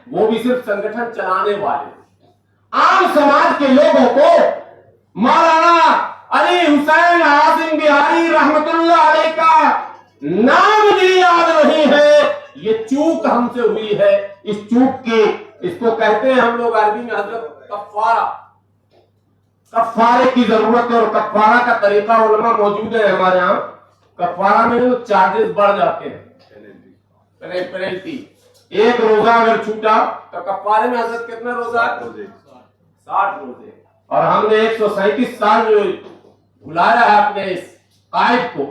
वो भी सिर्फ संगठन चलाने वाले। आम समाज के लोगों को मौलाना अली हुसैन आसिम बिहारी रहमतुल्लाह अलैह का नाम भी याद नहीं है। ये चूक हमसे हुई है। इस चूक की, इसको कहते हैं हम लोग अरबी में हजरत कफ्फारा, कफ्फारे की जरूरत है। और कफ्फारा का तरीका उलमा मौजूद है हमारे यहाँ। कफ्फारा में तो चार्जेस बढ़ जाते हैं, पेनल्टी। एक रोजा अगर छूटा तो कफ्फारे में हजरत कितना रोजा? 60 रोजे। और हमने 137 साल जो बुलाया है अपने इस कायद को,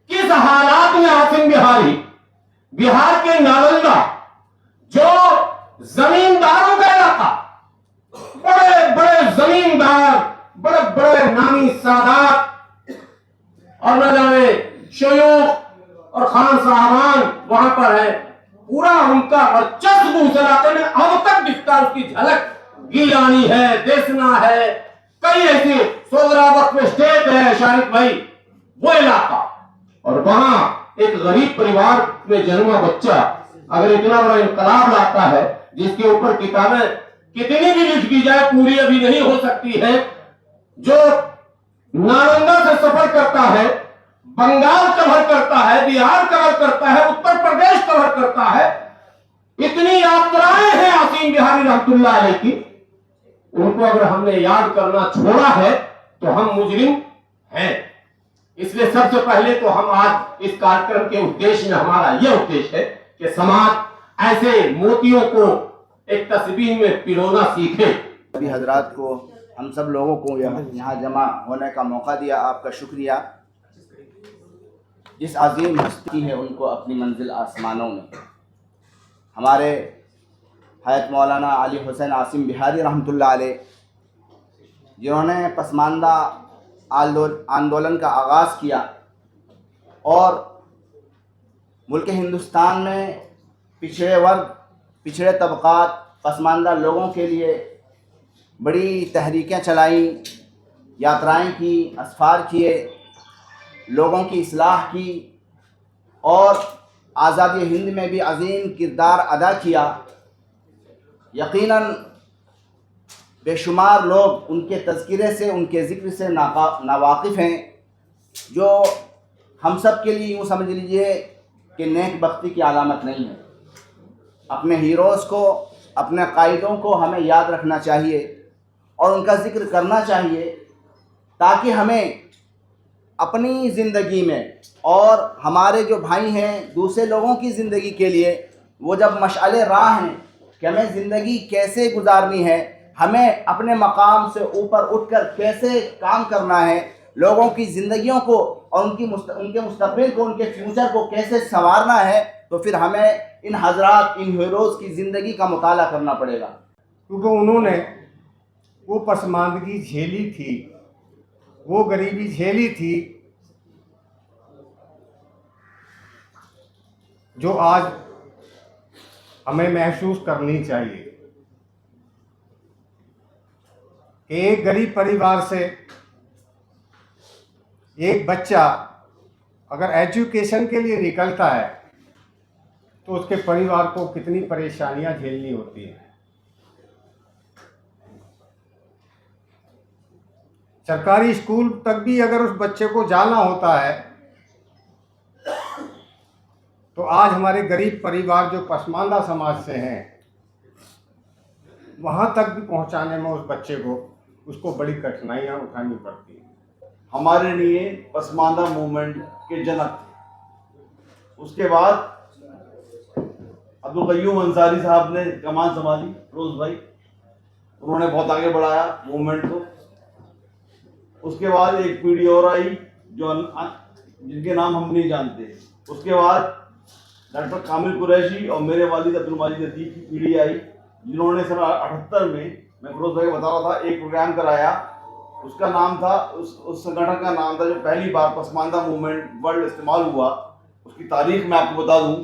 किस हालात में आसिम बिहारी, बिहार के नालंदा, जो जमींदारों का इलाका, बड़े बड़े जमींदार, बड़े बड़े नामी सादात और न जाने शयूख और खान साहबान वहां पर है, पूरा उनका वर्चस्व उस इलाके में अब तक दिखता है। उसकी झलक गिलानी है, देसना है, कई ऐसे सोगरा वक्त स्टेट है शारिक भाई, वो इलाका। और वहां एक गरीब परिवार में जन्मा बच्चा अगर इतना बड़ा इनकलाब लाता है, जिसके ऊपर किताबें कितनी भी लिख दी जाए पूरी अभी नहीं हो सकती है, जो नालंदा से सफर करता है, बंगाल कवर करता है, बिहार कवर करता है, उत्तर प्रदेश कवर करता है, इतनी यात्राएं हैं आसिम बिहारी रहमतुल्लाह अलैह की। उनको अगर हमने याद करना छोड़ा है तो हम मुजरिम हैं। इसलिए सबसे पहले तो हम आज इस कार्यक्रम के उद्देश्य में, हमारा यह उद्देश्य है कि समाज ऐसे मोतियों को एक तस्बीह में पिरोना सीखे। सभी हजरात को, हम सब लोगों को यहाँ जमा होने का मौका दिया, आपका शुक्रिया। जिस अजीम हस्ती है उनको अपनी मंजिल आसमानों में, हमारे हज़रत मौलाना अली हुसैन आसिम बिहारी रहमतुल्लाह अलैह, जिन्होंने पसमानदा आंदोलन का आगाज़ किया और मुल्क हिंदुस्तान में पिछड़े वर्ग, पिछड़े तबक़ात, पसमानदा लोगों के लिए बड़ी तहरीकें चलाई, यात्राएं की, असफ़ार किए, लोगों की इस्लाह की और आज़ादी हिंद में भी अजीम किरदार अदा किया। यकीनन बेशुमार लोग उनके तज़किरे से, उनके ज़िक्र से नावाकिफ़ हैं, जो हम सब के लिए यूँ समझ लीजिए कि नेक बख्ती की अलामत नहीं है। अपने हीरोज़ को, अपने कायदों को हमें याद रखना चाहिए और उनका ज़िक्र करना चाहिए, ताकि हमें अपनी ज़िंदगी में और हमारे जो भाई हैं दूसरे लोगों की ज़िंदगी के लिए वो जब मशअले राह हैं कि हमें ज़िंदगी कैसे गुजारनी है, हमें अपने मकाम से ऊपर उठकर कैसे काम करना है, लोगों की ज़िंदगियों को और उनके मुस्तक़बिल को, उनके फ्यूचर को कैसे संवारना है, तो फिर हमें इन हजरात, इन हीरोज़ की ज़िंदगी का मुताला करना पड़ेगा। क्योंकि उन्होंने वो पसमानदगी झेली थी, वो गरीबी झेली थी, जो आज हमें महसूस करनी चाहिए। एक गरीब परिवार से एक बच्चा अगर एजुकेशन के लिए निकलता है तो उसके परिवार को कितनी परेशानियां झेलनी होती हैं। सरकारी स्कूल तक भी अगर उस बच्चे को जाना होता है तो आज हमारे गरीब परिवार जो पसमानदा समाज से हैं, वहाँ तक भी पहुँचाने में उस बच्चे को, उसको बड़ी कठिनाइयाँ उठानी पड़ती हैं। हमारे लिए पसमानदा मूवमेंट के जनक थे। उसके बाद अब्दुल क़य्यूम अंसारी साहब ने कमान संभाली, रोज़ भाई, उन्होंने बहुत आगे बढ़ाया मूवमेंट को। उसके बाद एक पीढ़ी और आई जो जिनके नाम हम नहीं जानते। उसके बाद डॉक्टर कामिल कुरैशी और मेरे वालिद अब्दुल माजिद अतीक की पीढ़ी आई, जिन्होंने सन 78 में, मैं फिरोज भाई को बता रहा था, एक प्रोग्राम कराया। उसका नाम था, उस संगठन का नाम था जो पहली बार पसमानदा मूवमेंट वर्ल्ड इस्तेमाल हुआ, उसकी तारीख मैं आपको बता दूं,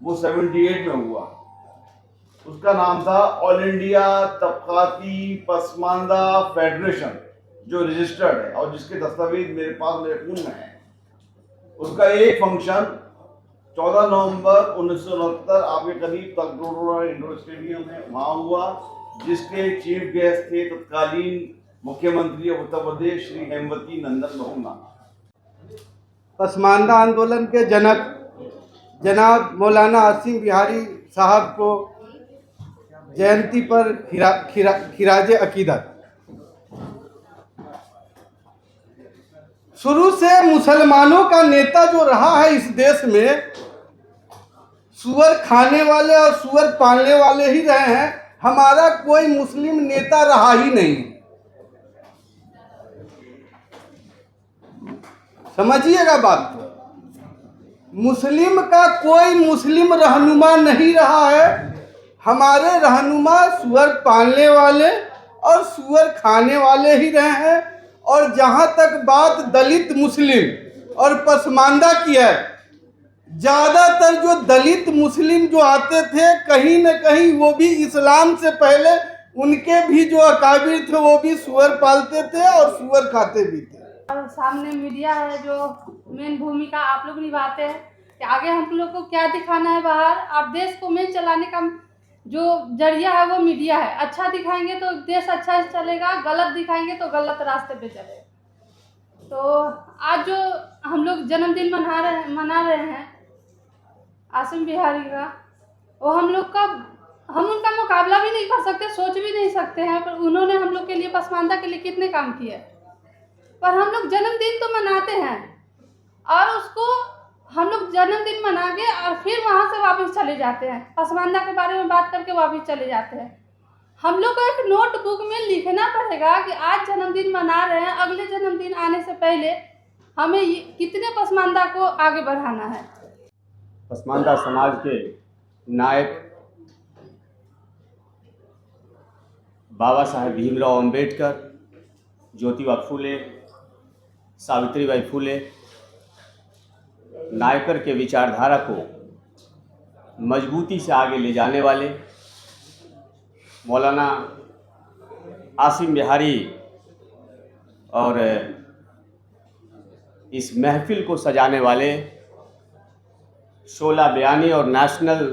वो 78 में हुआ। उसका नाम था ऑल इंडिया तबकाती पसमानदा फेडरेशन, जो रजिस्टर्ड है और जिसके दस्तावेज मेरे पास मेरे फ़ोन में है। उसका एक फंक्शन 14 नवंबर 1969 आपके करीब तकरोड़ा इंडोर स्टेडियम में वहाँ हुआ, जिसके चीफ गेस्ट थे तत्कालीन मुख्यमंत्री उत्तर प्रदेश श्री हेमवती नंदन बहुगुणा। पसमानदा आंदोलन के जनक जनाब मौलाना आसिम बिहारी साहब को जयंती पर खिराज अकीदत। शुरू से मुसलमानों का नेता जो रहा है इस देश में, सुअर खाने वाले और सुअर पालने वाले ही रहे हैं, हमारा कोई मुस्लिम नेता रहा ही नहीं। समझिएगा बात को, मुस्लिम का कोई मुस्लिम रहनुमा नहीं रहा है। हमारे रहनुमा सुअर पालने वाले और सुअर खाने वाले ही रहे हैं। और जहाँ तक बात दलित मुस्लिम और पसमानदा की है, ज़्यादातर जो दलित मुस्लिम जो आते थे कहीं न कहीं वो भी इस्लाम से पहले उनके भी जो अकाबिर थे वो भी सुअर पालते थे और सुअर खाते भी थे। और सामने मीडिया है जो मेन भूमिका आप लोग निभाते हैं कि आगे हम लोग को क्या दिखाना है बाहर, और देश को मेन चलाने का जो जरिया है वो मीडिया है। अच्छा दिखाएंगे तो देश अच्छा चलेगा, गलत दिखाएंगे तो गलत रास्ते पे चलेगा। तो आज जो हम लोग जन्मदिन मना रहे हैं आसिम बिहारी का, वो हम उनका मुकाबला भी नहीं कर सकते, सोच भी नहीं सकते हैं, पर उन्होंने हम लोग के लिए, पसमानदा के लिए कितने काम किए। पर हम लोग जन्मदिन तो मनाते हैं और उसको हम लोग जन्मदिन मना के और फिर वहाँ से वापस चले जाते हैं, पसमानदा के बारे में बात करके वापस चले जाते हैं। हम लोग को एक नोटबुक में लिखना पड़ेगा कि आज जन्मदिन मना रहे हैं, अगले जन्मदिन आने से पहले हमें कितने पसमानदा को आगे बढ़ाना है। पसमानदा समाज के नायक बाबा साहेब भीमराव अंबेडकर, ज्योतिबा फूले, सावित्रीबाई फूले नायकर के विचारधारा को मजबूती से आगे ले जाने वाले मौलाना आसिम बिहारी और इस महफिल को सजाने वाले शोला बयानी और नेशनल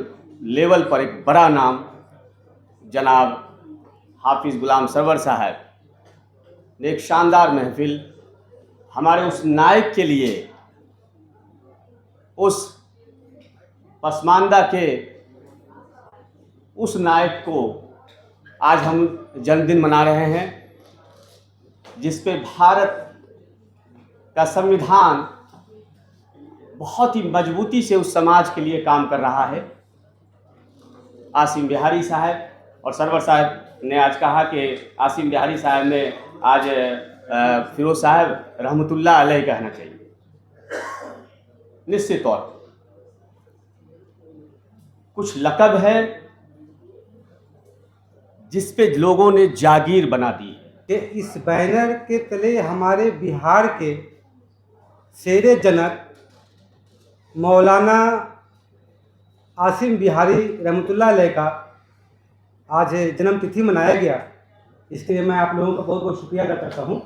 लेवल पर एक बड़ा नाम जनाब हाफिज़ गुलाम सरवर साहब ने एक शानदार महफिल हमारे उस नायक के लिए, उस पसमानदा के उस नायक को आज हम जन्मदिन मना रहे हैं, जिस पे भारत का संविधान बहुत ही मजबूती से उस समाज के लिए काम कर रहा है। आसिम बिहारी साहब और सरवर साहब ने आज कहा कि आसिम बिहारी साहब ने आज फिरोज साहब रहमतुल्लाह अलैह कहना चाहिए। निश्चित तौर पर कुछ लक़ब है जिस पे लोगों ने जागीर बना दी कि इस बैनर के तले हमारे बिहार के शेरे जनक मौलाना आसिम बिहारी रहमतुल्लाह अलैह का आज जन्मतिथि मनाया गया। इसके लिए मैं आप लोगों का बहुत बहुत शुक्रिया अदा करता हूँ।